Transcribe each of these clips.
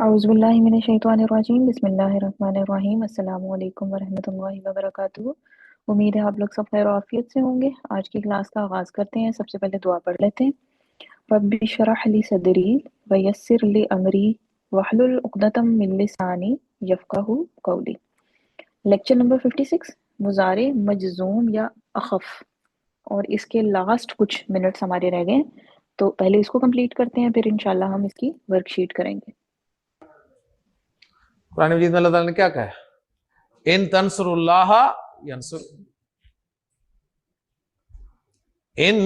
اعوذ باللہ من الشیطان الرجیم بسم اللہ الرحمن الرحیم السلام علیکم ورحمۃ اللہ وبرکاتہ۔ امید ہے آپ لوگ سب خیر و عافیت سے ہوں گے۔ آج کی کلاس کا آغاز کرتے ہیں۔ سب سے پہلے دعا پڑھ لیتے ہیں۔ رب اشرح لی صدری ویسر لی امری واحلل عقدۃ من لسانی یفقہوا قولی۔ لیکچر نمبر 56 مضارع مجزوم یا اخف، اور اس کے لاسٹ کچھ منٹس ہمارے رہ گئے ہیں، تو پہلے اس کو کمپلیٹ کرتے ہیں، پھر انشاءاللہ ہم اس کی ورک شیٹ کریں گے۔ قرآن مجید میں اللہ تعالیٰ نے کیا کہا ہے؟ ان تنصر اللہ ینصر، ان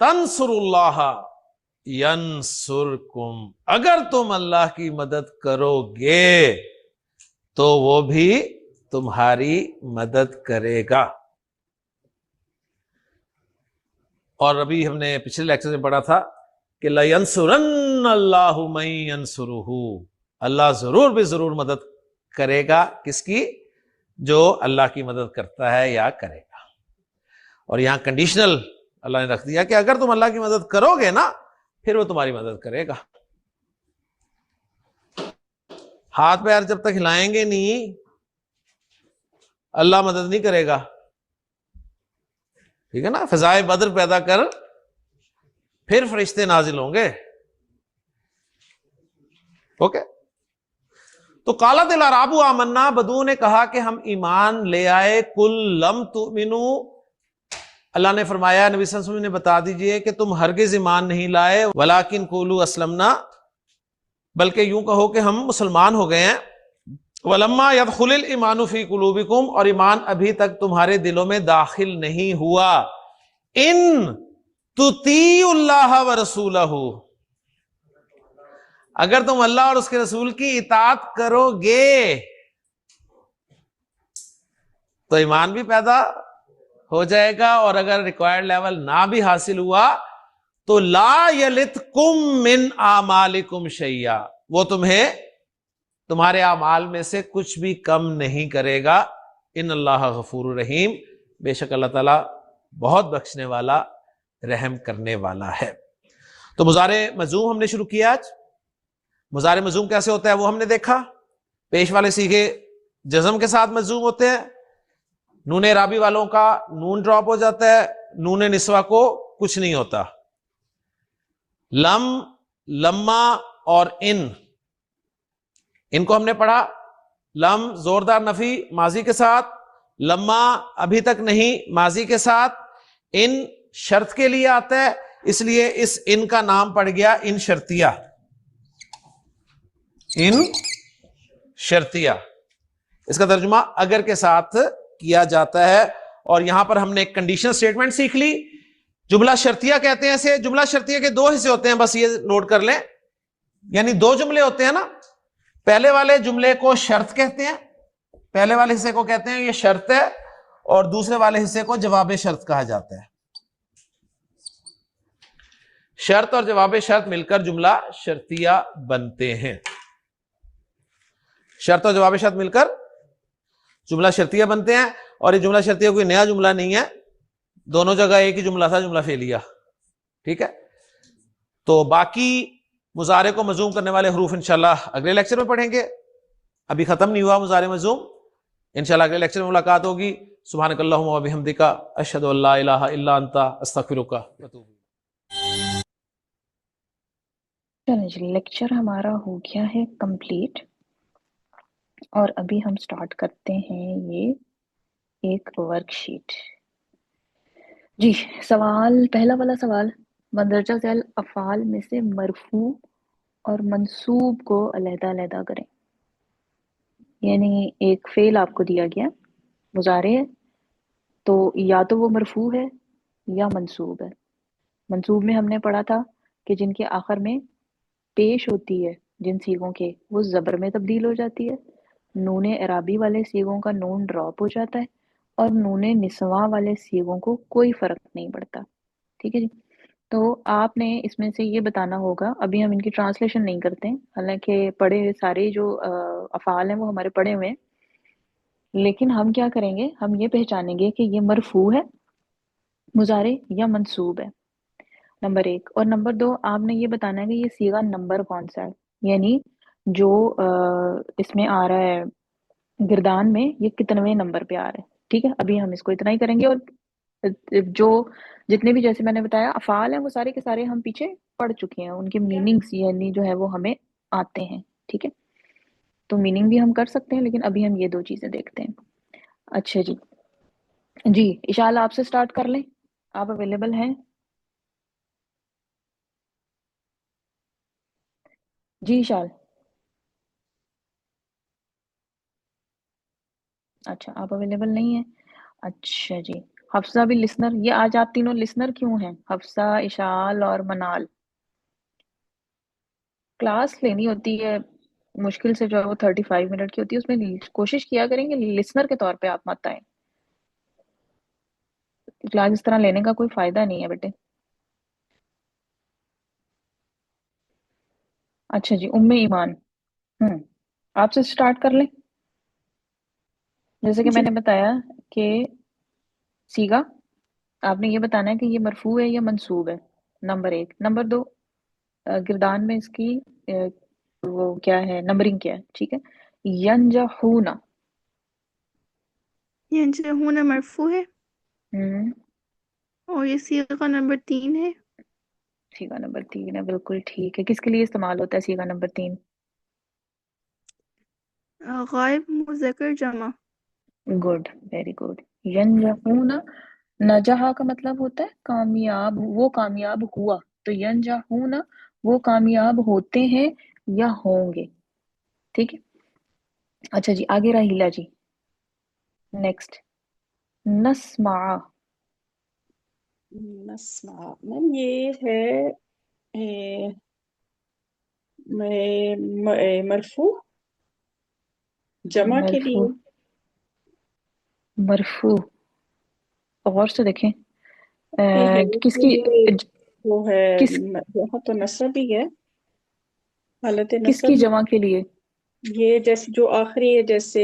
تنصر اللہ ینصرکم، اگر تم اللہ کی مدد کرو گے تو وہ بھی تمہاری مدد کرے گا۔ اور ابھی ہم نے پچھلے لیکچر میں پڑھا تھا کہ لَيَنْصُرَنَّ اللَّهُ مَن يَنْصُرُهُ، اللہ ضرور بھی ضرور مدد کرے گا، کس کی؟ جو اللہ کی مدد کرتا ہے یا کرے گا۔ اور یہاں کنڈیشنل اللہ نے رکھ دیا کہ اگر تم اللہ کی مدد کرو گے نا پھر وہ تمہاری مدد کرے گا۔ ہاتھ پیر جب تک ہلائیں گے نہیں اللہ مدد نہیں کرے گا، ٹھیک ہے نا؟ فضائے بدر پیدا کر پھر فرشتے نازل ہوں گے۔ اوکے، تو قالت الاعراب آمنا، بدو نے کہا کہ ہم ایمان لے آئے۔ کل لم تؤمنو، اللہ نے فرمایا نبی صلی اللہ علیہ وسلم نے بتا دیجئے کہ تم ہرگز ایمان نہیں لائے، ولیکن قولوا اسلمنا، بلکہ یوں کہو کہ ہم مسلمان ہو گئے ہیں۔ ولما يدخل الایمان فی قلوبکم، اور ایمان ابھی تک تمہارے دلوں میں داخل نہیں ہوا۔ ان تطیعوا اللہ ورسولہ، اگر تم اللہ اور اس کے رسول کی اطاعت کرو گے تو ایمان بھی پیدا ہو جائے گا، اور اگر ریکوائرڈ لیول نہ بھی حاصل ہوا تو لا یلتکم من اعمالکم شیئا، وہ تمہیں تمہارے اعمال میں سے کچھ بھی کم نہیں کرے گا۔ ان اللہ غفور رحیم، بے شک اللہ تعالیٰ بہت بخشنے والا رحم کرنے والا ہے۔ تو مضارع مجزوم ہم نے شروع کیا آج۔ مضارع مجزوم کیسے ہوتا ہے وہ ہم نے دیکھا۔ پیش والے صیغے جزم کے ساتھ مجزوم ہوتے ہیں، نون اعرابی والوں کا نون ڈراپ ہو جاتا ہے، نون نسوہ کو کچھ نہیں ہوتا۔ لم، لما اور ان کو ہم نے پڑھا۔ لم زوردار نفی ماضی کے ساتھ، لما ابھی تک نہیں ماضی کے ساتھ، ان شرط کے لیے آتا ہے، اس لیے اس ان کا نام پڑ گیا ان شرطیہ۔ ان شرطیہ، اس کا ترجمہ اگر کے ساتھ کیا جاتا ہے۔ اور یہاں پر ہم نے ایک کنڈیشنل سٹیٹمنٹ سیکھ لی، جملہ شرطیہ کہتے ہیں اسے۔ جملہ شرطیہ کے دو حصے ہوتے ہیں، بس یہ نوٹ کر لیں، یعنی دو جملے ہوتے ہیں نا، پہلے والے جملے کو شرط کہتے ہیں، پہلے والے حصے کو کہتے ہیں یہ شرط ہے، اور دوسرے والے حصے کو جواب شرط کہا جاتا ہے۔ شرط اور جواب شرط مل کر جملہ شرطیہ بنتے ہیں۔ شرط اور جواب شرط مل کر جملہ شرطیہ بنتے ہیں، اور یہ جملہ شرطیہ کوئی نیا جملہ نہیں ہے، دونوں جگہ ایک ہی جملہ تھا، جملہ فعلیہ، ٹھیک ہے۔ تو باقی مضارع کو مجزوم کرنے والے حروف انشاءاللہ اگلے لیکچر میں پڑھیں گے، ابھی ختم نہیں ہوا مضارع مجزوم، انشاءاللہ اگلے لیکچر میں ملاقات ہوگی۔ سبحانک اللہم و بحمدک، اشہد ان لا الہ الا انت، استغفرک واتوب الیک۔ چلیں جی، لیکچر ہمارا ہو گیا ہے کمپلیٹ، اور ابھی ہم سٹارٹ کرتے ہیں یہ ایک ورک شیٹ۔ جی، سوال، پہلا والا سوال، مندرجہ ذیل افعال میں سے مرفوع اور منصوب کو علیحدہ علیحدہ کریں۔ یعنی ایک فعل آپ کو دیا گیا، مضارع ہے، تو یا تو وہ مرفوع ہے یا منصوب ہے۔ منصوب میں ہم نے پڑھا تھا کہ جن کے آخر میں پیش ہوتی ہے جن صیغوں کے، وہ زبر میں تبدیل ہو جاتی ہے، نون اعرابی والے صیغوں کا نون ڈراپ ہو جاتا ہے، اور نون نسواں والے صیغوں کو کوئی فرق نہیں پڑتا، ٹھیک ہے جی۔ تو آپ نے اس میں سے یہ بتانا ہوگا، ابھی ہم ان کی ٹرانسلیشن نہیں کرتے ہیں، حالانکہ پڑھے ہوئے سارے جو افعال ہیں وہ ہمارے پڑھے ہوئے ہیں، لیکن ہم کیا کریں گے، ہم یہ پہچانیں گے کہ یہ مرفوع ہے مضارع یا منصوب ہے، نمبر ایک۔ اور نمبر دو، آپ نے یہ بتانا ہے کہ یہ صیغہ نمبر کون سا ہے، یعنی जो इसमें आ रहा है गिरदान में, ये कितनवें नंबर पे आ रहा है। ठीक है, अभी हम इसको इतना ही करेंगे। और जो जितने भी, जैसे मैंने बताया, अफ़ाल हैं, वो सारे के सारे हम पीछे पढ़ चुके हैं, उनके मीनिंग्स यानी जो है वो हमें आते हैं। ठीक है, तो मीनिंग भी हम कर सकते हैं, लेकिन अभी हम ये दो चीजें देखते हैं। अच्छा जी। जी, इशाल आपसे स्टार्ट कर लें, आप अवेलेबल हैं? जी इशाल। अच्छा, आप अवेलेबल नहीं है। अच्छा जी। हफ्सा भी लिसनर, ये आज आप तीनों लिसनर क्यों हैं? हफ्सा, इशाल और मनाल। क्लास लेनी होती है मुश्किल से, जो है वो 35 मिनट की होती है, उसमें कोशिश किया करेंगे लिसनर के तौर पे आप मत आए। क्लास इस तरह लेने का कोई फायदा नहीं है बेटे। अच्छा जी, उम्मे ईमान। हम्म, आपसे स्टार्ट कर लें। जैसे कि जी। मैंने बताया कि सीगा, आपने ये बताना है कि ये मरफू है या मंसूब है, नंबर एक। नंबर दो, गिरदान में इसकी वो क्या है, नंबरिंग क्या है। ठीक है, यंजहूना। यंजहूना मरफू है हम्म, और ये सीगा नंबर 3 है। सीगा नंबर तीन है, बिल्कुल ठीक है। किसके लिए इस्तेमाल होता है सीगा नंबर तीन? गायब मुज़क्कर जमा। Good, very good. यंजहूना, नजहा का मतलब होता है कामयाब, वो कामयाब हुआ। तो यंजहूना, वो कामयाब होते हैं या होंगे। ठीक है। अच्छा जी, आगे रहीला जी। नेक्स्ट, नस्मा। नस्मा मैम, ये है ए, मरफू जमा के मरफू, लिए। मरफू, गौर से देखें। है इसमें किसकी, ये वो है, किस यहाँ तो नस्ब ही है, हालत किसकी नस्ब में। जमा के लिए? ये जैसे जो आखिरी है, जैसे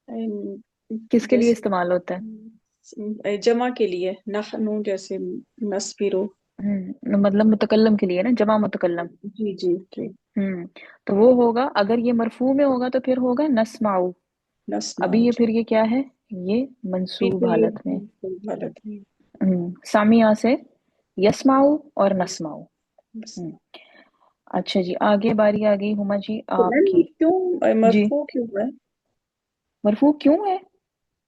किसके लिए जैसे इस्तेमाल होता है? जमा के लिए, नहनु जैसे नस्बिरो। मतलब मुतकल्लम के लिए ना, जमा मुतकल्लम। जी जी जी। हम्म, तो वो होगा, अगर ये मरफू में होगा तो फिर होगा नस्माउ। अभी नस्माओ ये जी। फिर ये क्या है, ये भी मंसूब तो ये हालत में। हालत है। सामिया से यस्माउ और नस्माउ। बस। हम्म, अच्छा जी, आगे बारी आ गई हुमा जी तो मैम आपकी। क्यों जी, मरफू क्यों है? मरफू क्यों है?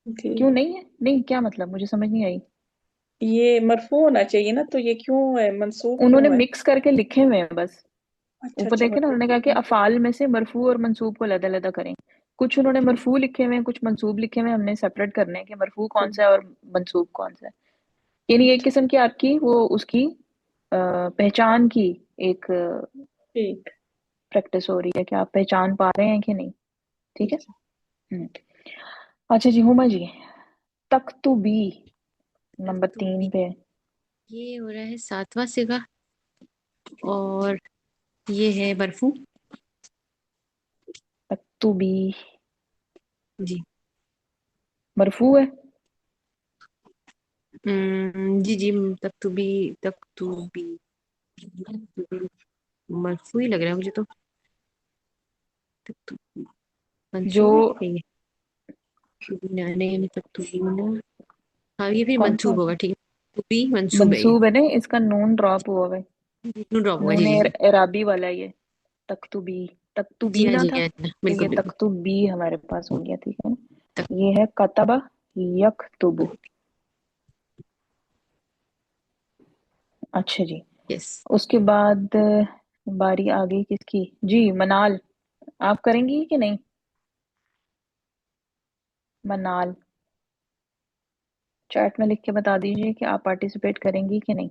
ओके। क्यों नहीं है? नहीं, क्या मतलब, मुझे समझ नहीं आई। ये मरफू होना चाहिए ना, तो ये क्यों है, मंसूब उन्होंने क्यों है? मिक्स करके लिखे हुए हैं बस। अच्छा ऊपर अच्छा, देखे ना, मरफू उन्होंने कहा कि अफाल में से मरफू और मंसूब को अलग अलग करें। कुछ उन्होंने मरफू लिखे हुए हैं, कुछ मंसूब लिखे हुए हैं, हमने सेपरेट करने हैं कि मरफू कौन सा है और मंसूब कौन सा है। यानी एक किस्म की आपकी वो उसकी पहचान की एक ठीक प्रैक्टिस हो रही है कि आप पहचान पा रहे हैं कि नहीं। ठीक है। ठीक। हम्म, अच्छा जी, हुमा जी, तख्तुबी नंबर तो तीन भी पे। ये हो रहा है 7वां सिगा और ये है बर्फू। तख्तुबी जी। मरफू है। जी जी, तख्तुबी मरफू ही लग रहा है मुझे तो। तख्तुबी जो मंसूब है क्या ये? नहीं, तख्तुबीना। हाँ, ये भी कौन सा मंसूब होगा, ठीक है। तख्तुबी मंसूब है ये। मंसूब है ना, इसका नून ड्रॉप हुआ है। नून ड्रॉप होगा, नून जी जी जी। एराबी वाला है ये। तख्तुबी, जी हाँ, तख्तुबीना जी था, हाँ, जी हाँ, तो बिल्कुल ये बिल्कुल। तख्तुबी हमारे पास हो गया। ठीक है ना। तक ये है कतबा यकतुबु। अच्छा जी, यस। उसके बाद बारी आ गई किसकी? जी मनाल, आप करेंगी कि नहीं? मनाल, चैट में लिख के बता दीजिए कि आप पार्टिसिपेट करेंगी कि नहीं।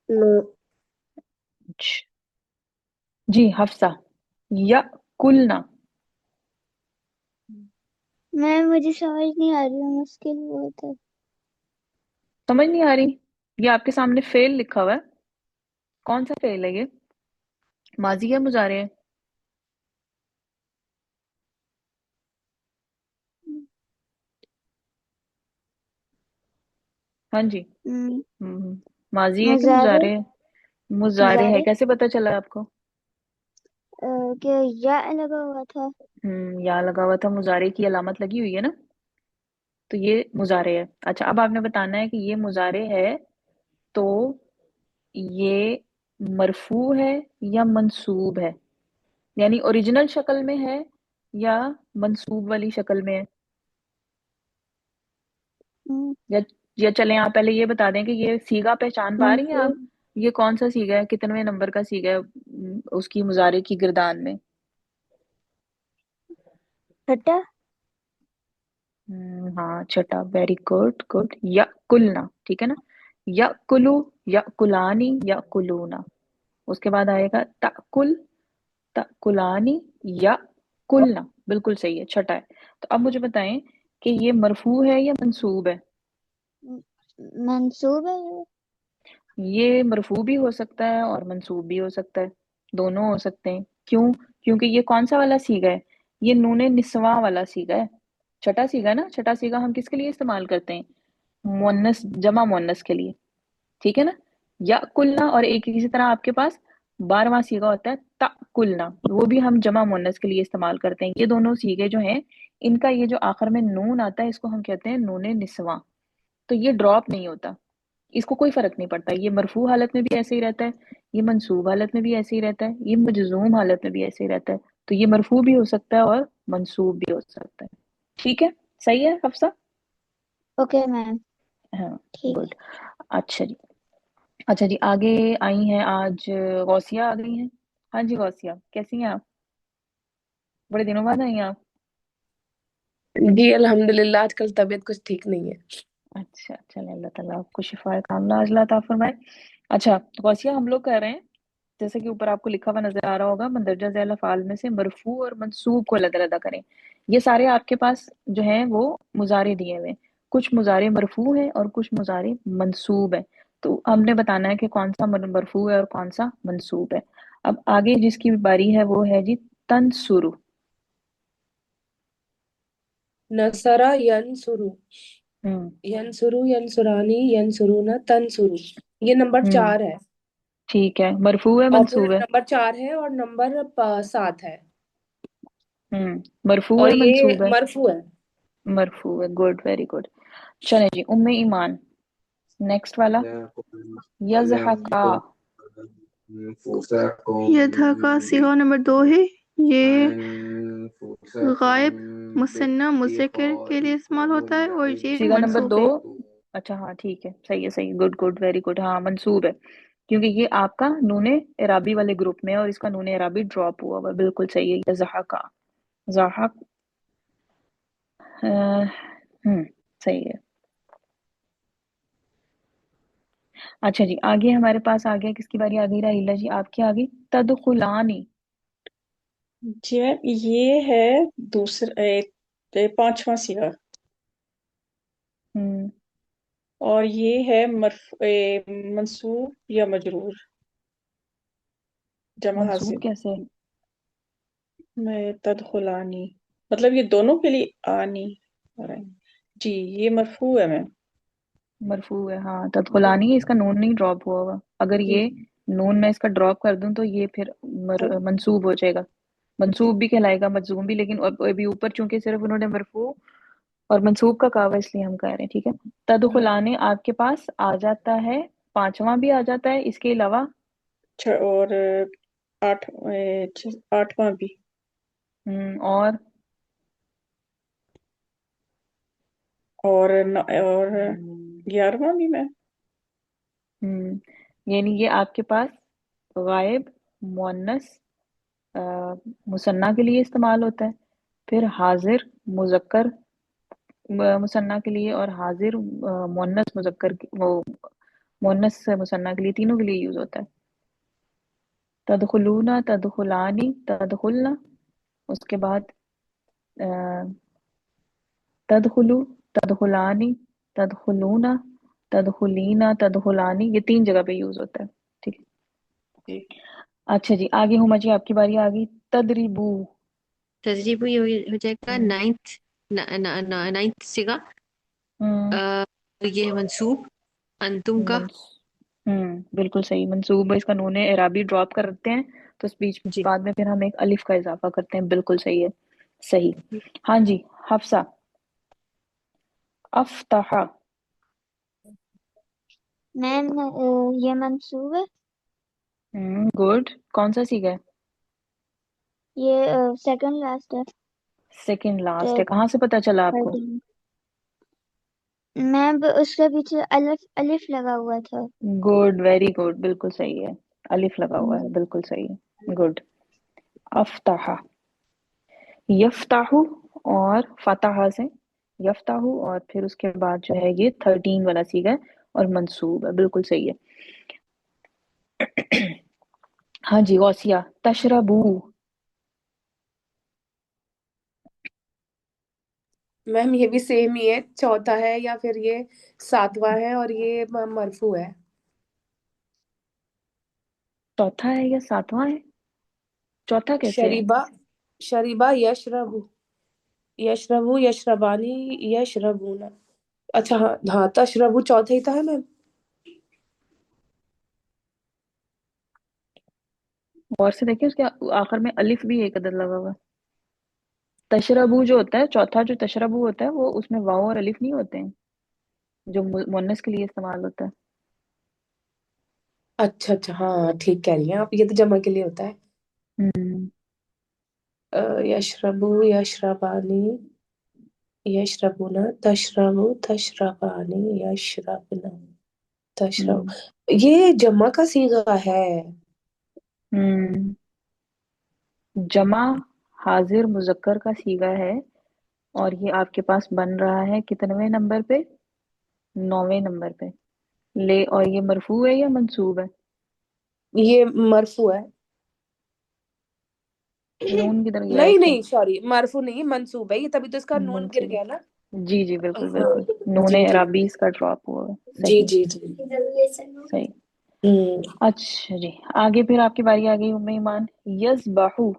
लो। अच्छा। जी हफ्सा, या कुलना। मैम मुझे समझ नहीं आ रही है, मुश्किल बहुत है। समझ नहीं आ रही? ये आपके सामने फेल लिखा हुआ है, कौन सा फेल है ये? माजी है, मुजारे है? हाँ जी। हम्म, हम्म, माजी है कि मुजारे। मुजारे है? मुजारे है, मुजारे कैसे पता चला आपको? कि या लगा हुआ था। या लगा हुआ था, मुजारे की अलामत लगी हुई है ना, तो ये मुजारे है। अच्छा, अब आपने बताना है कि ये मुजारे है तो ये मरफू है या मंसूब है, यानी ओरिजिनल शक्ल में है या मंसूब वाली शक्ल में है। हम्म, या या चलें आप पहले ये बता दें कि ये सीगा पहचान पा रही हैं आप, मंसूब। ये कौन सा सीगा है, कितनवें नंबर का सीगा है उसकी मुजारे की गिरदान में। छठा। हाँ छठा, वेरी गुड गुड। या कुलना, ठीक है ना, या कुलू, या कुलानी, या कुलूना। उसके बाद आएगा ताकुल, ताकुलानी, या कुलना। बिल्कुल सही है, छठा है। तो अब मुझे बताएं कि ये मरफू है या मंसूब है। मंसूब है। ये मरफू भी हो सकता है और मंसूब भी हो सकता है, दोनों हो सकते हैं। क्यों? क्योंकि ये कौन सा वाला सीगा है, ये नूने निस्वा वाला सीगा है। छठा सीगा ना, छठा सीगा हम किसके लिए इस्तेमाल करते हैं, मुअन्नस, जमा मुअन्नस के लिए, ठीक है ना। या कुलना, और एक इसी तरह आपके पास 12वां सीगा होता है ता कुलना, वो भी हम जमा मुअन्नस के लिए इस्तेमाल करते हैं। ये दोनों सीगे जो हैं, इनका ये जो आखिर में नून आता है, इसको हम कहते हैं नूने निस्वा। तो ये ड्रॉप नहीं होता, इसको कोई फर्क नहीं पड़ता, ये मरफू हालत में भी ऐसे ही रहता है, ये मंसूब हालत में भी ऐसे ही रहता है, ये मजजूम हालत में भी ऐसे ही रहता है। तो ये मरफू भी हो सकता है और मंसूब भी हो सकता है। ठीक है, सही है हफ्सा? Okay ma'am. हाँ, ठीक गुड। अच्छा जी, अच्छा जी, आगे आई हैं आज गौसिया आ गई हैं। हाँ जी गौसिया, कैसी हैं आप? बड़े दिनों बाद आई हैं आप। जी अल्हम्दुलिल्लाह, आजकल तबीयत कुछ ठीक नहीं है। अच्छा, चले अल्लाह ताला आपको शिफाए कामला अजला अता फरमाए। अच्छा गौसिया, हम लोग कह रहे हैं, जैसे कि ऊपर आपको लिखा हुआ नजर आ रहा होगा, मंदरजा झैल अफ़आल में से मरफू और मंसूब को अलग अलग करें। ये सारे आपके पास जो हैं वो मुजारे दिए हुए हैं, कुछ मुजारे मरफू हैं और कुछ मुजारे मंसूब हैं। तो हमने बताना है कि कौन सा मरफू है और कौन सा मंसूब है। अब आगे जिसकी बारी है वो है जी तनसुरु। नसरा यनसुरु, हम्म। यनसुरु, यनसुरानी, यनसुरूना, तनसुरु। ये नंबर हम्म, 4 है। ठीक है, मरफू है मंसूब ऑपोजिट है? नंबर 4 है और नंबर 7 है। मरफू और है ये मंसूब है? मरफू है। मरफू है, गुड, वेरी गुड। चले जी, उम्मे ईमान, नेक्स्ट वाला, यज़हका। यथा का सिगा नंबर 2 है। ये गायब मुसन्ना मुज़क्कर के लिए इस्तेमाल होता है और ये सीगा नंबर मंसूब 2। है। अच्छा हाँ ठीक है, सही है, सही, गुड गुड, वेरी गुड। हाँ मंसूब है, क्योंकि ये आपका नूने इराबी वाले ग्रुप में है और इसका नूने इराबी ड्रॉप हुआ हुआ है। बिल्कुल सही है, यज़हका, ज़हक। अ, सही है। अच्छा जी, आगे हमारे पास आ गया, किसकी बारी आ गई, राहिला जी आपकी आ गई। तदखुलानी। ये है दूसरा, पांचवा सीगा। हम्म, और ये है मंसूब या मजरूर, जमा मंसूब हासिल। कैसे? मैं तदखुलानी, मतलब ये दोनों के लिए आनी और आनी। जी, ये मरफू है मैम। मरफू है, हाँ तदखुलानी है, इसका नून नहीं ड्रॉप हुआ हुआ। अगर जी ये नून मैं इसका ड्रॉप कर दूं तो ये फिर मंसूब हो जाएगा, जी मंसूब भी कहलाएगा, मजजूम भी। लेकिन अभी ऊपर चूंकि सिर्फ उन्होंने मरफू और मंसूब का कहा हुआ, इसलिए हम कह रहे हैं, ठीक है। हाँ। तदखुलाने आपके पास आ जाता है, पांचवा भी आ जाता है इसके अलावा। और आठवां भी। और और 11वां भी मैम। यानी ये आपके पास गायब, मुअन्नस, अ, मुसन्ना के लिए इस्तेमाल होता है, फिर हाजिर मुजक्कर मुसन्ना के लिए, और हाजिर मुअन्नस मुजक्कर वो मुअन्नस मुसन्ना के लिए, तीनों के लिए यूज होता है। तदखुलूना, तदखुलानी, तदखुलना। उसके बाद अ, तदखुलू, तदखुलानी, तदखुलूना, तदखुलीना, तदखुलानी, ये 3 जगह पे यूज होता है, ठीक है। जी अच्छा जी, आगे हुमा जी आपकी बारी आ गई। तदरीबू। तजरीबी हो जाएगा हम्म। नाइन्थ सिगा। हम्म, ये है मंसूब अंतुम का। बिल्कुल सही। मंसूब इसका नून एराबी ड्रॉप करते हैं तो स्पीच जी। बाद में फिर हम एक अलिफ का इजाफा करते हैं। बिल्कुल सही है। सही। हाँ जी, हफ्सा। अफ्ताहा। मैम ये मंसूब है। गुड। कौन सा सीखा है? ये सेकंड लास्ट है। सेकंड लास्ट तो है। कहाँ से पता चला आपको? 13 मैम उसके पीछे अलिफ अलिफ लगा हुआ था। गुड, वेरी गुड, बिल्कुल सही है। अलिफ लगा हुआ है, बिल्कुल सही है। गुड। अफ्ताहा। यफ्ताहु और फतहा से यफ्ताहु, और फिर उसके बाद जो है ये 13 वाला सीगा है और मंसूब है। बिल्कुल सही है। हाँ जी, गौसिया। तशरबू। मैम ये भी सेम ही है, चौथा है या फिर ये सातवां है, और ये मरफू है। चौथा है या सातवां है? चौथा कैसे है? शरीबा, शरीबा यशरबू, यशरबू यशरबानी यशरबूना। अच्छा हाँ हाँ, तशरबू चौथा ही था है मैम। और से देखिए उसके आखिर में अलिफ भी एक अदद लगा हुआ है। तशरबू जो होता है, चौथा जो तशरबू होता है, वो उसमें वाव और अलिफ नहीं होते हैं, जो मुन्नस के लिए इस्तेमाल होता है। अच्छा अच्छा, हाँ ठीक कह रही हैं आप, ये तो जमा के लिए होता है। हम्म। यशरबू यशरबानी यशरबूना, तशरबू तशरबानी यशरबना, हम्म। तशरब। ये जमा का सीगा है। हम्म। जमा हाजिर मुजक्कर का सीगा है, और ये आपके पास बन रहा है कितनवें नंबर पे? 9वें नंबर पे। ले, और ये मरफू है या मंसूब है? ये मरफू है। नून किधर गया है नहीं इसके? नहीं सॉरी, मरफू नहीं मंसूब है ये, तभी तो इसका नून गिर मंसूब। गया ना। जी जी, बिल्कुल हाँ। बिल्कुल। नून जी जी अरबी इसका ड्रॉप हुआ है। जी सही। जी जी। सही। हम्म। अच्छा जी, आगे फिर आपकी बारी आ गई उम्मे ईमान। यस्बाहु।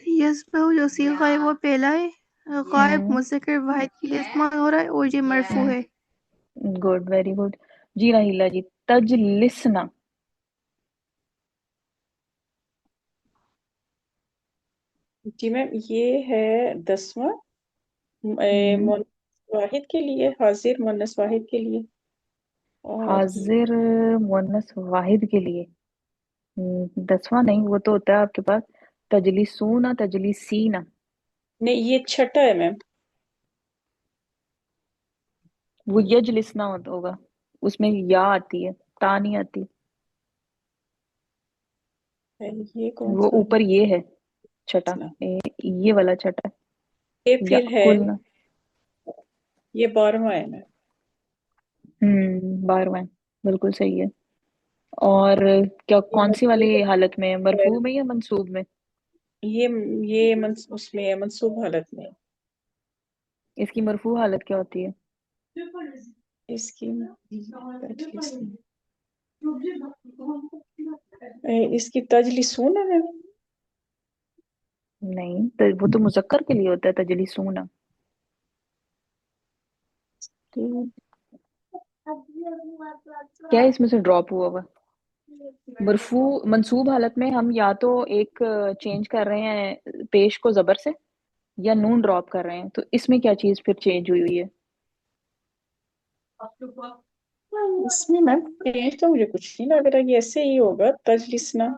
यस्बहु जो सीगा है वो पहला है, गायब हम्म। मुज़क्कर वाहिद के लिए इस्तेमाल हो रहा है और ये मरफू है। Good, very good. जी राहिला जी। तजलिसना। जी मैम, ये है 10वां हम्म। मुअन्नस वाहिद के लिए, हाजिर मुअन्नस वाहिद के लिए। और हाजिर मुअन्नस वाहिद के लिए। 10वां नहीं, वो तो होता है आपके पास तजलिसूना तजलिसीना। नहीं, ये छठा है मैम। वो यजलिसना होगा, उसमें या आती है, ता नहीं आती। ये कौन वो सा है? ऊपर ये है छठा। ना, ये वाला छठा है। ये या फिर है, कुल। ये 12वां है मैम। 12वां। बिल्कुल सही है। और क्या, ये कौन सी वाली मंसूब हालत में? है। मरफू में या मंसूब में? ये ये उसमें है, मंसूब हालत में। इसकी मरफू हालत क्या होती है? इसकी इसकी तजलिसून है मैम। नहीं, तो वो तो मुजक्कर के लिए होता है तजलिसूना। क्या इसमें से ड्रॉप हुआ हुआ? मरफू मंसूब हालत में हम या तो एक चेंज कर रहे हैं पेश को जबर से, या नून ड्रॉप कर रहे हैं, तो इसमें क्या चीज फिर चेंज हुई हुई है? इसमें मैम पेज तो मुझे कुछ नहीं लग रहा, ये ऐसे ही होगा तजलिसना।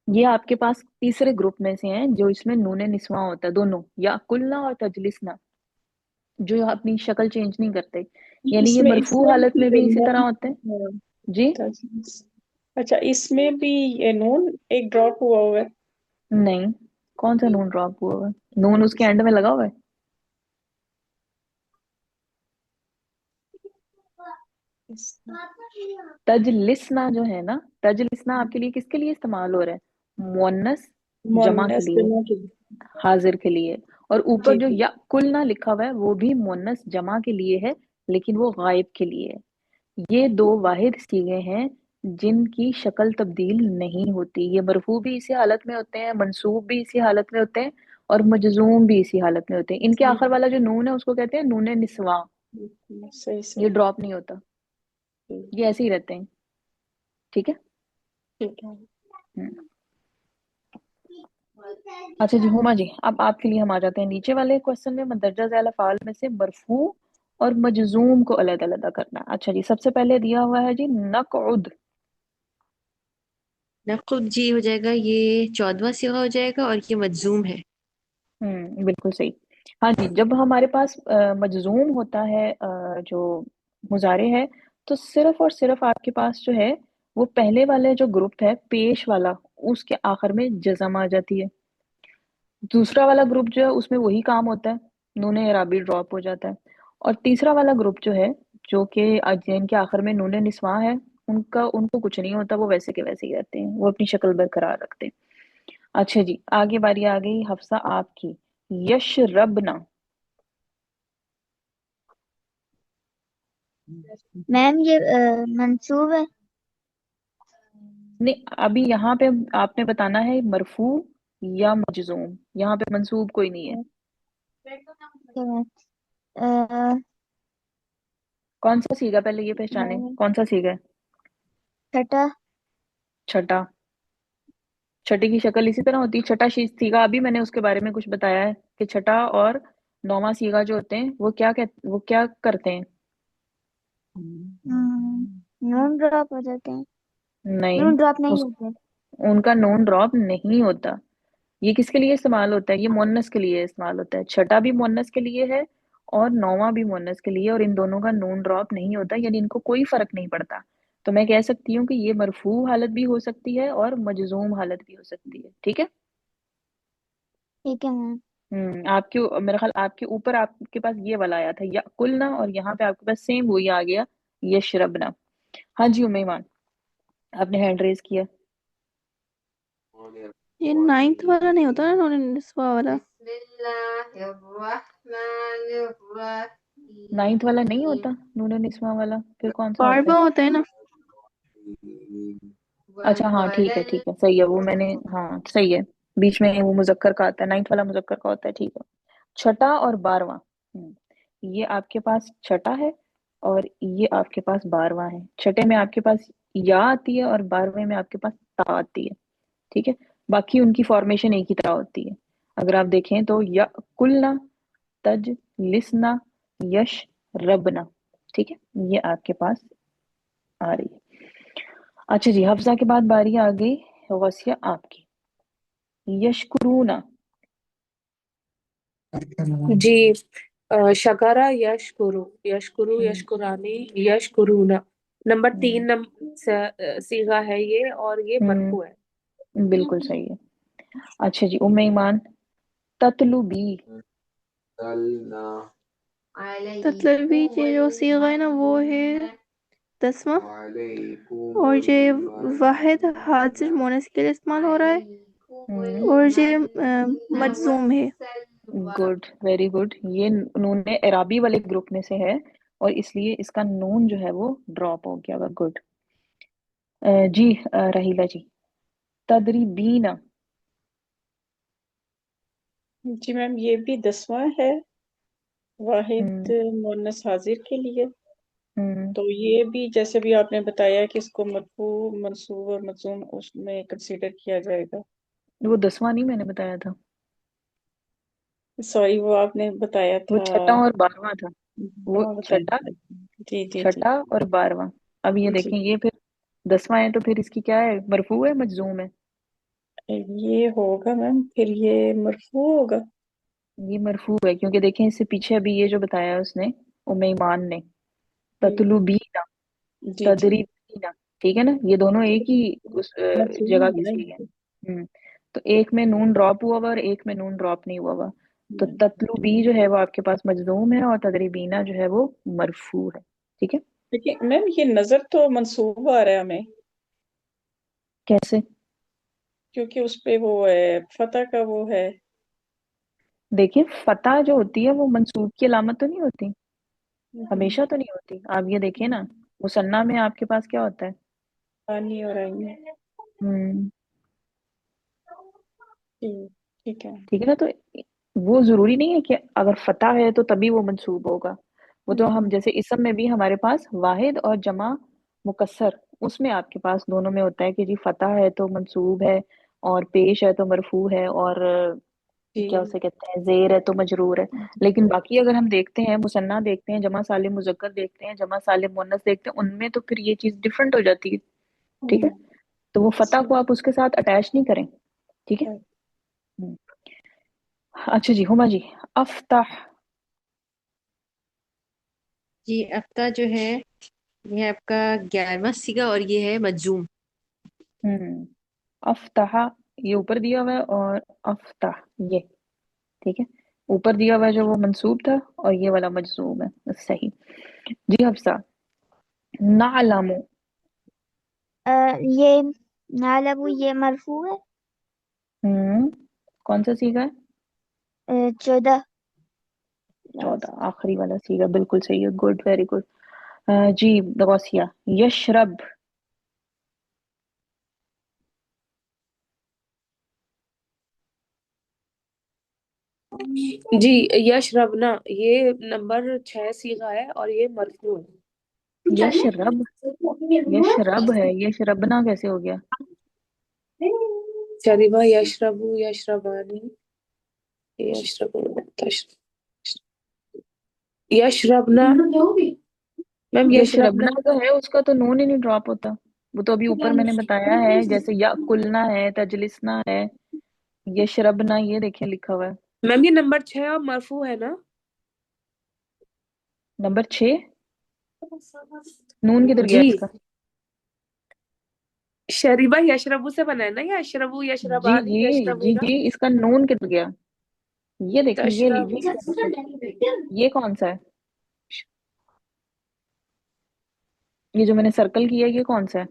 ये आपके पास तीसरे ग्रुप में से हैं जो इसमें नून निस्वा होता है, दोनों, या कुलना और तजलिसना, जो अपनी शक्ल चेंज नहीं करते। यानी ये इसमें मरफू इसमें हालत में भी इसी तरह नून, होते हैं। हाँ, जी। तजलिस। अच्छा, इसमें भी ये नून एक ड्रॉप हुआ हुआ है। नहीं, कौन सा नून ड्रॉप हुआ हुआ है? नून उसके एंड में लगा हुआ है। तजलिसना जो है ना, तजलिसना आपके लिए किसके लिए इस्तेमाल हो रहा है? मुअन्नस जमा के मुअन्नस लिए, जमा के। हाजिर के लिए। और ऊपर जी जो जी। या कुल ना लिखा हुआ है वो भी मुअन्नस जमा के लिए है, लेकिन वो गायब के लिए है। ये दो वाहिद सीगे हैं जिनकी शक्ल तब्दील नहीं होती। ये मरफू भी इसी हालत में होते हैं, मंसूब भी इसी हालत में होते हैं, और मजजूम भी इसी हालत में होते हैं। इनके सही आखिर वाला जो नून है उसको कहते हैं नून निस्वा। सही ये सही। ड्रॉप नहीं होता। ये ऐसे ही रहते हैं, ठीक है। ठीक है। हम्म। अच्छा जी हुमा जी, अब आपके लिए हम आ जाते हैं नीचे वाले क्वेश्चन में, मदरजा ज़ैल अफ़आल में से मरफू और मजजूम को अलग-अलग करना। अच्छा जी, सबसे पहले दिया हुआ है जी नक़उद। नक़ुद जी हो जाएगा, ये 14वां सिगा हो जाएगा और ये मजजूम है। बिल्कुल सही। हाँ जी, जब हमारे पास मजजूम होता है जो मुजारे है, तो सिर्फ और सिर्फ आपके पास जो है वो पहले वाले जो ग्रुप है पेश वाला, उसके आखिर में जज़म आ जाती है। दूसरा वाला ग्रुप जो है उसमें वही काम होता है, नून इराबी ड्रॉप हो जाता है। और तीसरा वाला ग्रुप जो है, जो कि जिनके आखिर में नून निस्वा है, उनका उनको कुछ नहीं होता, वो वैसे के वैसे ही रहते हैं, वो अपनी शक्ल बरकरार रखते हैं। अच्छा जी, आगे बारी आ गई हफ्सा आपकी। यशरबना। मैम ये मंसूब है। नहीं, अभी यहाँ पे आपने बताना है मरफू या मजजूम, यहाँ पे मंसूब कोई नहीं है। तो मैं अ, कौन सा सीगा पहले ये पहचाने, मैम कौन सा सीगा है? छठा। छठा। छठे की शक्ल इसी तरह होती है, छठा सीगा अभी मैंने उसके बारे में कुछ बताया है कि छठा और नौवां सीगा जो होते हैं वो क्या करते हैं। नून ड्रॉप हो जाते हैं। नहीं, नून ड्रॉप नहीं उस होते। उनका नून ड्रॉप नहीं होता। ये किसके लिए इस्तेमाल होता है? ये मुअन्नस के लिए इस्तेमाल होता है। छठा भी मुअन्नस के लिए है और नौवां भी मुअन्नस के लिए, और इन दोनों का नून ड्रॉप नहीं होता, यानी इनको कोई फर्क नहीं पड़ता। तो मैं कह सकती हूँ कि ये मरफू हालत भी हो सकती है और मजजूम हालत भी हो सकती है, ठीक है। ठीक है मैम। आपके मेरा ख्याल आपके ऊपर आपके पास ये वाला आया था या कुलना, और यहाँ पे आपके पास सेम वही आ गया, यशरबना। हाँ जी उम्मीमान, आपने हैंड रेज किया। ये 9th वाला नहीं होता ना, नून निस्वा वाला। 9th वाला नहीं होता नून निस्वा वाला, फिर कौन सा होता बारवा है? होता है ना। अच्छा हाँ ठीक है सही है, वो मैंने, हाँ सही है, बीच में वो मुजक्कर का आता है, 9th वाला मुजक्कर का होता है, ठीक है। छठा और 12वां, ये आपके पास छठा है और ये आपके पास 12वां है। छठे में आपके पास या आती है और 12वें में आपके पास ता आती है, ठीक है। बाकी उनकी फॉर्मेशन एक ही तरह होती है। अगर आप देखें तो या कुलना, तज, लिसना, यश, रबना, ठीक है, ये आपके पास आ रही है। अच्छा जी, हफ्सा के बाद बारी आ गई गौसिया आपकी। यशकुरूना। जी शकरा यशकुरु, यशकुरु, हम्म यशकुरानी, यशकुरुना। नंबर 3 सीगा है ये, और ये मरफू है। बिल्कुल सही है। अच्छा जी उम्मे ईमान, ततलुबी। ततलबी ये जो सीगा है ना वो है 10वां, और ये वाहिद हाजिर मोनस के लिए इस्तेमाल हो रहा है, और ये मजजूम है। Good, very good. ये नून एराबी वाले ग्रुप में से है और इसलिए इसका नून जो है वो ड्रॉप हो गया हुआ, गुड। जी रहीला जी, तदरीबीना। जी मैम, ये भी 10वां है, वाहिद हम्म मुअन्नस हाजिर के लिए। हम्म तो ये भी जैसे भी आपने बताया कि इसको मरफू, मंसूब और मजूम उसमें कंसीडर किया जाएगा। वो 10वां नहीं मैंने बताया था, सॉरी, वो आपने बताया वो था। छठा और 12वां था। वो हाँ छठा, बताइए। जी जी जी छठा और 12वां। अब ये जी। देखें, ये फिर 10वां है तो फिर इसकी क्या है, मरफू है मजजूम है? ये होगा मैम, फिर ये मरफू होगा। ये मरफू है, क्योंकि देखें इससे पीछे अभी ये जो बताया है उसने, उम्मे ईमान ने, हम्म, ततलुबीना, जी जी। तदरीबीना, ठीक है ना, ये दोनों एक ही उस मजूम जगह है के ना सीखे हैं। ये। तो एक में नून ड्रॉप हुआ हुआ और एक में नून ड्रॉप नहीं हुआ हुआ। तो ततलुबी जो है वो आपके पास मजलूम है और तदरीबीना जो है वो मरफू है, ठीक है। देखिए मैम, ये नजर तो मंसूब आ रहा है हमें, कैसे? क्योंकि उस पे वो है, फतह का वो है। देखिए फतह जो होती है वो मंसूब की अलामत तो नहीं होती, हम्म, हमेशा तो नहीं होती। आप ये देखिए ना, मुसन्ना में आपके पास क्या होता है? पानी और आईने। हम्म ठीक, ठीक है। ठीक है ना, तो वो जरूरी नहीं है कि अगर फतह है तो तभी वो मंसूब होगा। वो तो हम हम्म, जैसे इसम में भी हमारे पास वाहिद और जमा मुकस्सर, उसमें आपके पास दोनों में होता है कि जी फतह है तो मंसूब है, और पेश है तो मरफू है, और क्या जी उसे कहते हैं जेर है तो मजरूर है। लेकिन बाकी अगर हम देखते हैं, मुसन्ना देखते हैं, जमा सालिम मुजक्कर देखते हैं, जमा सालिम मुअन्नस देखते हैं, उनमें तो फिर ये चीज डिफरेंट हो जाती है। ठीक है, तो वो फतह को आप उसके साथ अटैच नहीं करें। ठीक है। हम्म। अच्छा जी, हुमा जी, अफ्ताह। जी अफ्ता जो है ये है आपका 11वां सीगा और ये है मजजूम। अफ्ताह, ये ऊपर दिया हुआ है, और अफ्ताह ये, ठीक है, ऊपर दिया हुआ है जो वो मंसूब था, और ये वाला मजजूम है। सही। जी हफ्सा, नालमु। ये नालबु ये मरफू है। हम्म, कौन सा सीगा है? 14। 14, आखिरी वाला सीगा, बिल्कुल सही है, गुड, वेरी गुड। जी गौसिया, यशरब। जी यशरबना, ये नंबर 6 सीगा है और ये मरफू है। यशरब, यशरब है, यशरबना कैसे हो गया? शरीबा यशरबू यशरबानी यशरबू यशरबना, मैम यशरबना यशरबना। तो है, उसका तो नून ही नहीं ड्रॉप होता। वो तो अभी ऊपर मैंने बताया है, जैसे या कुलना है, तजलिसना है, यशरबना ये देखिए लिखा हुआ है। मैम ये नंबर 6 और मरफू है ना? नंबर 6, नून किधर गया जी इसका? शरीबा यशरबू से बना है ना, या यशरबू जी यशरबानी जी जी यशरबूना जी, इसका नून किधर गया? ये देखें, ये तशरब। ये क्या है? ये कौन सा है? ये जो मैंने सर्कल किया है, ये कौन सा है?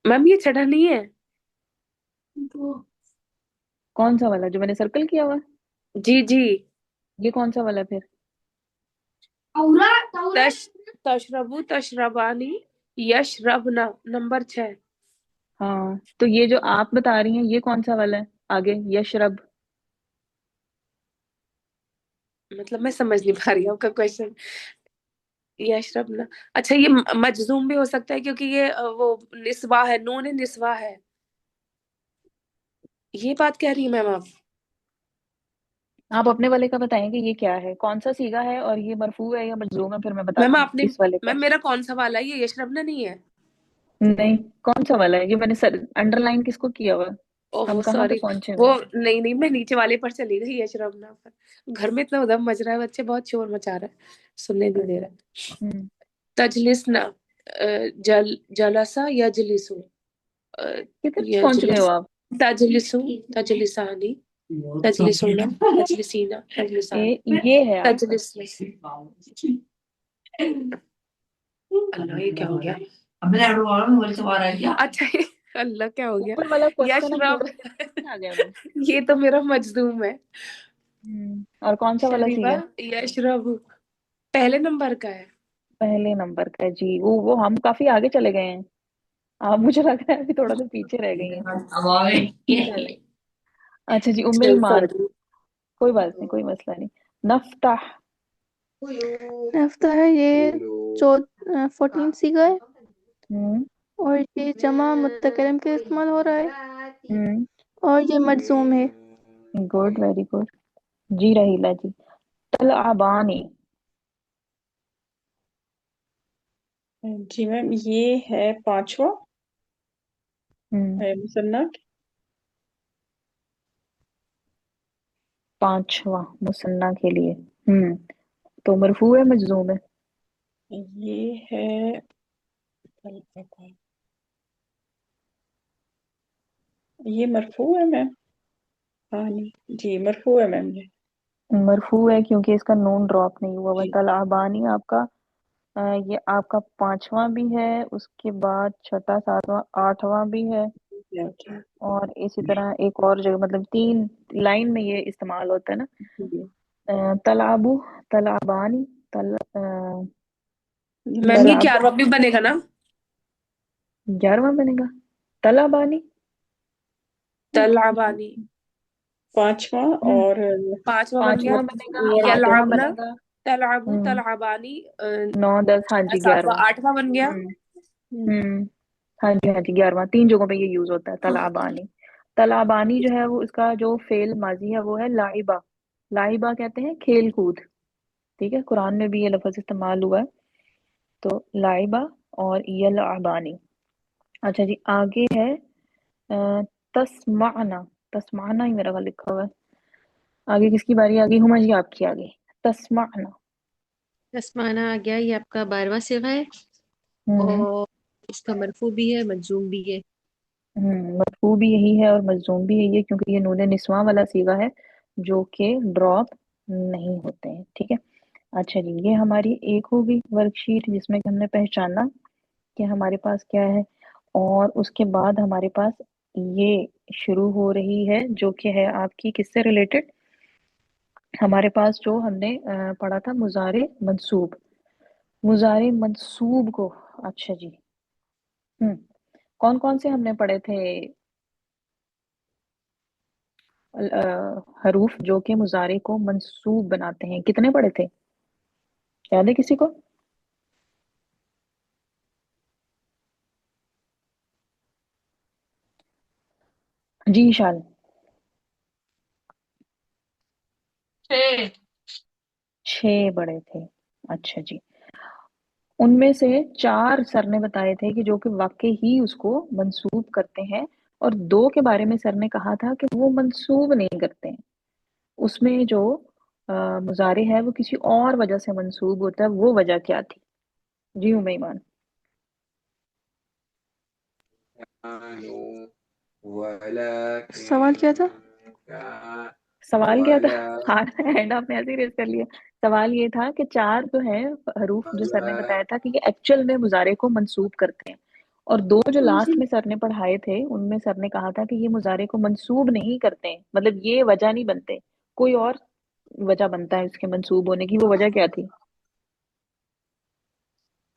मैम ये छठा नहीं है। कौन सा वाला जो मैंने सर्कल किया हुआ है? जी जी ये कौन सा वाला है फिर? तश तशरबू तशरबानी यशरबना, नंबर 6। हाँ, तो ये जो आप बता रही हैं, ये कौन सा वाला है आगे, यशरब? मतलब मैं समझ नहीं पा रही हूँ आपका क्वेश्चन। यशरबना, अच्छा ये मजजूम भी हो सकता है क्योंकि ये वो निस्वा है, नून निस्वा है। ये बात कह रही है मैम आप? आप अपने वाले का बताएं कि ये क्या है, कौन सा सीगा है, और ये मरफू है या मजलूम है, फिर मैं मैम बताती हूँ आपने, इस वाले का। मैम मेरा कौन सा वाला है? ये यशरबना नहीं है। नहीं, कौन सा वाला है ये, मैंने सर अंडरलाइन किसको किया हुआ है? हम ओहो कहाँ पे सॉरी। पहुंचे वो हुए हैं? नहीं नहीं, मैं नीचे वाले पर चली गई यशरबना पर। घर में इतना उधम मच रहा है, बच्चे बहुत शोर मचा रहे हैं, सुनने नहीं दे रहे। हम्म, तजलिसना, जलसा यजलिसु, कितने पहुंच गए हो यजलिस, आप? तजलिसु तजलिसानी तजलिसुना तजलिसीना तजलिसान ये है आपका। तजलिस। अल्लाह ये क्या हो गया? अच्छा ये अल्लाह क्या हो गया? ऊपर वाला क्वेश्चन अब यशरब, थोड़ा सा आ गया मैं। ये तो मेरा मजदूम है। और कौन सा वाला शरीबा सीगा? यशरब पहले नंबर का है। पहले नंबर का है जी, वो हम काफी आगे चले गए हैं। आप मुझे लग रहा है अभी थोड़ा सा पीछे रह गई हैं। चलें। अच्छा जी, उम्मे ईमान। सॉरी। कोई बात नहीं, कोई मसला नहीं। नफ्ताह। नफ्ता है ये 14 सीगा है, हम्म और ये जमा मुतकलम के इस्तेमाल हो रहा है, हम्म, और ये मजजूम है। Good, very good. जी रहीला जी, तलअबानी। जी मैम, ये है 5वां हम्म, है मुसन्ना। 5वां मुसन्ना के लिए। तो मरफू है मजजूम है? ये है, ये मरफू है मैम। हाँ नहीं जी, मरफू है मैम ये। मरफू है क्योंकि इसका नून ड्रॉप नहीं हुआ हुआ। जी तलअबानी आपका ये आपका 5वां भी है, उसके बाद छठा, 7वां, 8वां भी है, जी और इसी तरह एक और जगह, मतलब 3 लाइन में ये इस्तेमाल होता है ना। जी। तलाबू, तलाबानी, तल मैम ये तलाब, 11वां भी बनेगा ना? 11वां बनेगा तलाबानी। तलाबानी 5वां हम्म, और 5वां बन गया। 5वां बनेगा, 8वां यलाबना बनेगा, तलअबू हम्म, तलअबानी 9 10 हाँ जी 7वां 11वां 8वां बन गया। हाँ जी हाँ जी 11वां, 3 जगहों पे ये यूज होता है तलाबानी। तलाबानी जो है वो इसका जो फेल माजी है वो है लाइबा। लाइबा कहते हैं खेल कूद, ठीक है, कुरान में भी ये लफ्ज इस्तेमाल हुआ है। तो लाइबा और यलअबानी। अच्छा जी आगे है तस्माना। तस्माना ही मेरा ख्याल लिखा हुआ है। आगे किसकी बारी आ गई? हुमा जी आपकी आ गई। तस्माना। तस्माना आ गया, ये आपका 12वां सिगा है हम्म और इसका मरफू भी है, मंजूम भी है। मरफू भी यही है और मजूम भी यही है, क्योंकि ये नून निस्वा वाला सीगा है जो कि ड्रॉप नहीं होते हैं, ठीक है। अच्छा जी ये हमारी एक हो गई वर्कशीट जिसमें कि हमने पहचाना कि हमारे पास क्या है। और उसके बाद हमारे पास ये शुरू हो रही है जो कि है आपकी किससे रिलेटेड। हमारे पास जो हमने पढ़ा था मुजारे मंसूब। मुजारे मंसूब को, अच्छा जी, कौन कौन से हमने पढ़े थे हरूफ जो कि मुजारे को मंसूब बनाते हैं? कितने पढ़े थे, याद है किसी को? जी शाल। 6। 6 पढ़े थे। अच्छा जी, उनमें से 4 सर ने बताए थे कि जो कि वाकई ही उसको मंसूब करते हैं, और 2 के बारे में सर ने कहा था कि वो मंसूब नहीं करते हैं। उसमें जो मुजारे है वो किसी और वजह से मंसूब होता है, वो वजह क्या थी? जी उमैमान। सवाल क्या था? सवाल क्या था? हाथ हैंड आपने ऐसे ही रेस कर लिया। सवाल ये था कि 4 जो है हरूफ जो सर ने बताया था कि ये एक्चुअल में मुजारे को मंसूब करते हैं, और 2 जो लास्ट में सर ने पढ़ाए थे उनमें सर ने कहा था कि ये मुजारे को मंसूब नहीं करते हैं, मतलब ये वजह नहीं बनते, कोई और वजह बनता है इसके मंसूब होने की। वो वजह क्या थी?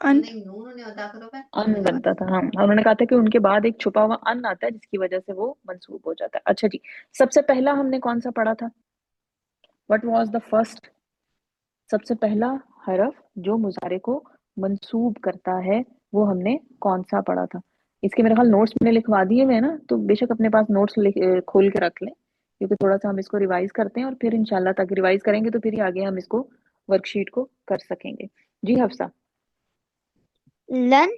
अन। अन बनता था, हाँ, उन्होंने कहा था कि उनके बाद एक छुपा हुआ अन आता है जिसकी वजह से वो मंसूब हो जाता है। अच्छा जी, सबसे पहला हमने कौन सा पढ़ा था? व्हाट वाज द फर्स्ट, सबसे पहला हरफ जो मुजारे को मंसूब करता है वो हमने कौन सा पढ़ा था? इसके मेरे ख्याल नोट्स मैंने लिखवा दिए हुए हैं ना, तो बेशक अपने पास नोट्स खोल के रख लें, क्योंकि थोड़ा सा हम इसको रिवाइज करते हैं और फिर इंशाल्लाह तक रिवाइज करेंगे तो फिर ही आगे हम इसको वर्कशीट को कर सकेंगे। जी हफ्सा। लन।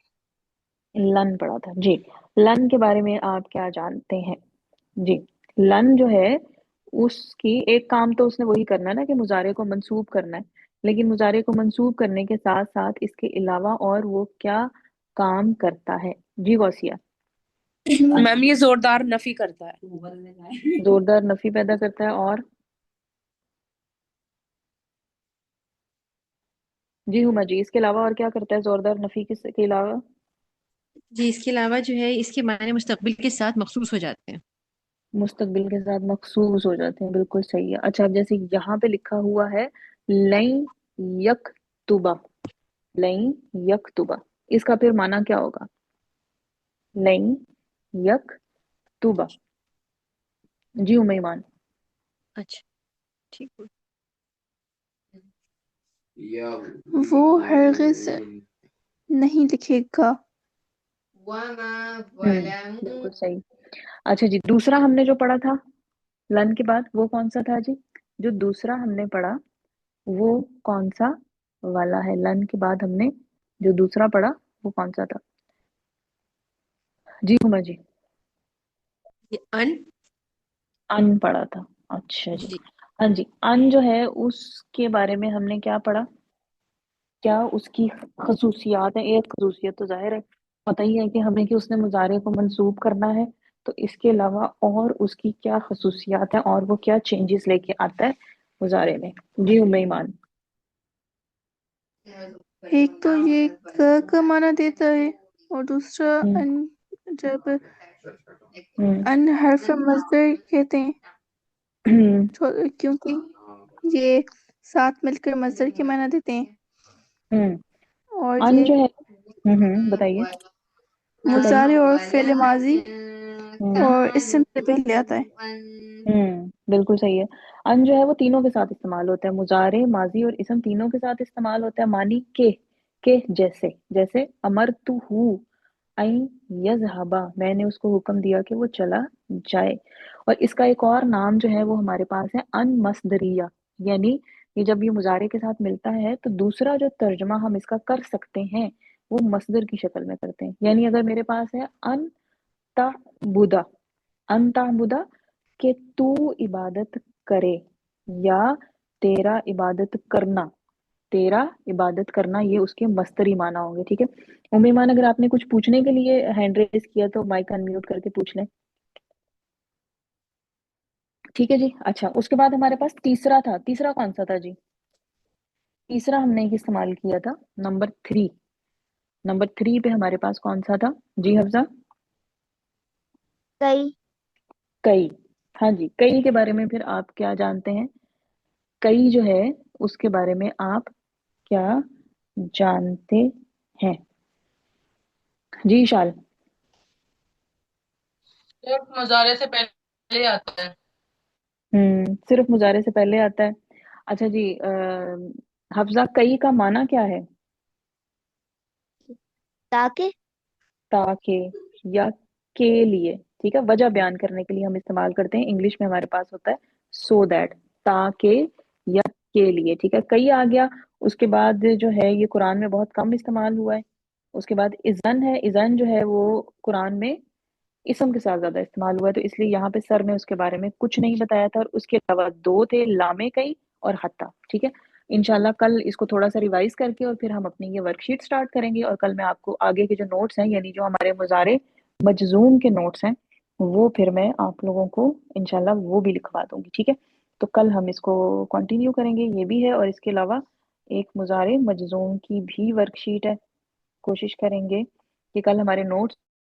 लन पढ़ा था जी। लन के बारे में आप क्या जानते हैं? जी, लन जो है उसकी एक काम तो उसने वही करना है ना कि मुजारे को मंसूब करना है, लेकिन मुजारे को मंसूब करने के साथ साथ इसके अलावा और वो क्या काम करता है? जी गौसिया। मैम ये जोरदार नफी करता है। जोरदार नफी पैदा करता है, और जी हुमा जी इसके अलावा और क्या करता है जोरदार नफी के अलावा? जी इसके अलावा जो है इसके मायने मुस्तकबिल के साथ मखसूस हो जाते हैं। मुस्तकबिल के साथ मखसूस हो जाते हैं, बिल्कुल सही है। अच्छा अब जैसे यहाँ पे लिखा हुआ है लई यकतुबा, लई यकतुबा, इसका फिर माना क्या होगा? लई यकतुबा। जी उमैमान। अच्छा ठीक है। वो हरगिज नहीं लिखेगा। बिल्कुल सही। अच्छा जी दूसरा हमने जो पढ़ा था लन के बाद वो कौन सा था जी? जो दूसरा हमने पढ़ा वो कौन सा वाला है? लन के बाद हमने जो दूसरा पढ़ा वो कौन सा था? जी उमा जी। ये अन। अन पढ़ा था। अच्छा जी, जी हाँ जी अन जो है उसके बारे में हमने क्या पढ़ा? क्या उसकी खसूसियात है? एक खसूसियत तो जाहिर है पता ही है कि हमें कि उसने मुजारे को मंसूब करना है, तो इसके अलावा और उसकी क्या खसूसियात है और वो क्या चेंजेस लेके आता है मुजारे में? जी उम्मीमान। एक तो ये का माना देता है, और दूसरा हम्म अन। जब हम्म अन हर्फ मजदर कहते हैं, हम्म क्योंकि ये साथ मिलकर मजदर के माना देते हैं। हम्म। और अन ये जो है बताइए बताइए। मुजारे और फेल माजी اور اسم سے پہلے آتا ہے۔ بالکل صحیح ہے۔ ان جو ہے وہ تینوں کے ساتھ استعمال ہوتا ہے، مضارع، ماضی اور اسم تینوں کے ساتھ استعمال ہوتا ہے، معنی کہ جیسے جیسے امرتہ این یذهبا، میں نے اس کو حکم دیا کہ وہ چلا جائے۔ اور اس کا ایک اور نام جو ہے وہ ہمارے پاس ہے ان مصدریہ، یعنی یہ جب یہ مضارع کے ساتھ ملتا ہے تو دوسرا جو ترجمہ ہم اس کا کر سکتے ہیں وہ مصدر کی شکل میں کرتے ہیں۔ یعنی اگر میرے پاس ہے ان تعبدا، ان تعبدا کہ تو عبادت کرے، یا تیرا عبادت کرنا، تیرا عبادت کرنا، یہ اس کے مصدری معنی ہوں گے، ٹھیک ہے۔ ام ایمان اگر آپ نے کچھ پوچھنے کے لیے ہینڈ ریز کیا تو مائک انمیوٹ کر کے پوچھ لیں، ٹھیک ہے جی۔ اچھا، اس کے بعد ہمارے پاس تیسرا تھا، تیسرا کون سا تھا جی؟ تیسرا ہم نے استعمال کیا تھا نمبر 3، نمبر 3 پہ ہمارے پاس کون سا تھا جی حفظہ؟ کئی کئی، ہاں جی، کئی کے بارے میں پھر آپ کیا جانتے ہیں؟ کئی جو ہے اس کے بارے میں آپ کیا جانتے ہیں جی شال؟ صرف مضارع سے پہلے آتا ہے۔ صرف مضارع سے پہلے آتا ہے۔ اچھا جی، حفظہ کئی کا معنی کیا ہے؟ تاکہ تاکہ یا کے لیے، ٹھیک ہے، وجہ بیان کرنے کے لیے ہم استعمال کرتے ہیں، انگلش میں ہمارے پاس ہوتا ہے سو دیٹ، تاکہ یا کے لیے، ٹھیک ہے۔ کئی آ گیا، اس کے بعد جو ہے یہ قرآن میں بہت کم استعمال ہوا ہے۔ اس کے بعد اذن ہے، اذن جو ہے وہ قرآن میں اسم کے ساتھ زیادہ استعمال ہوا ہے، تو اس لیے یہاں پہ سر نے اس کے بارے میں کچھ نہیں بتایا تھا، اور اس کے علاوہ 2 تھے، لام کئی اور حتی، ٹھیک ہے۔ انشاءاللہ کل اس کو تھوڑا سا ریوائز کر کے اور پھر ہم اپنی یہ ورک شیٹ سٹارٹ کریں گے، اور کل میں آپ کو آگے کے جو نوٹس ہیں، یعنی جو ہمارے مضارع مجزوم کے نوٹس ہیں، وہ پھر میں آپ لوگوں کو انشاءاللہ وہ بھی لکھوا دوں گی، ٹھیک ہے۔ تو کل ہم اس کو کنٹینیو کریں گے، یہ بھی ہے، اور اس کے علاوہ ایک مضارع مجزوم کی بھی ورک شیٹ ہے، کوشش کریں گے کہ کل ہمارے نوٹس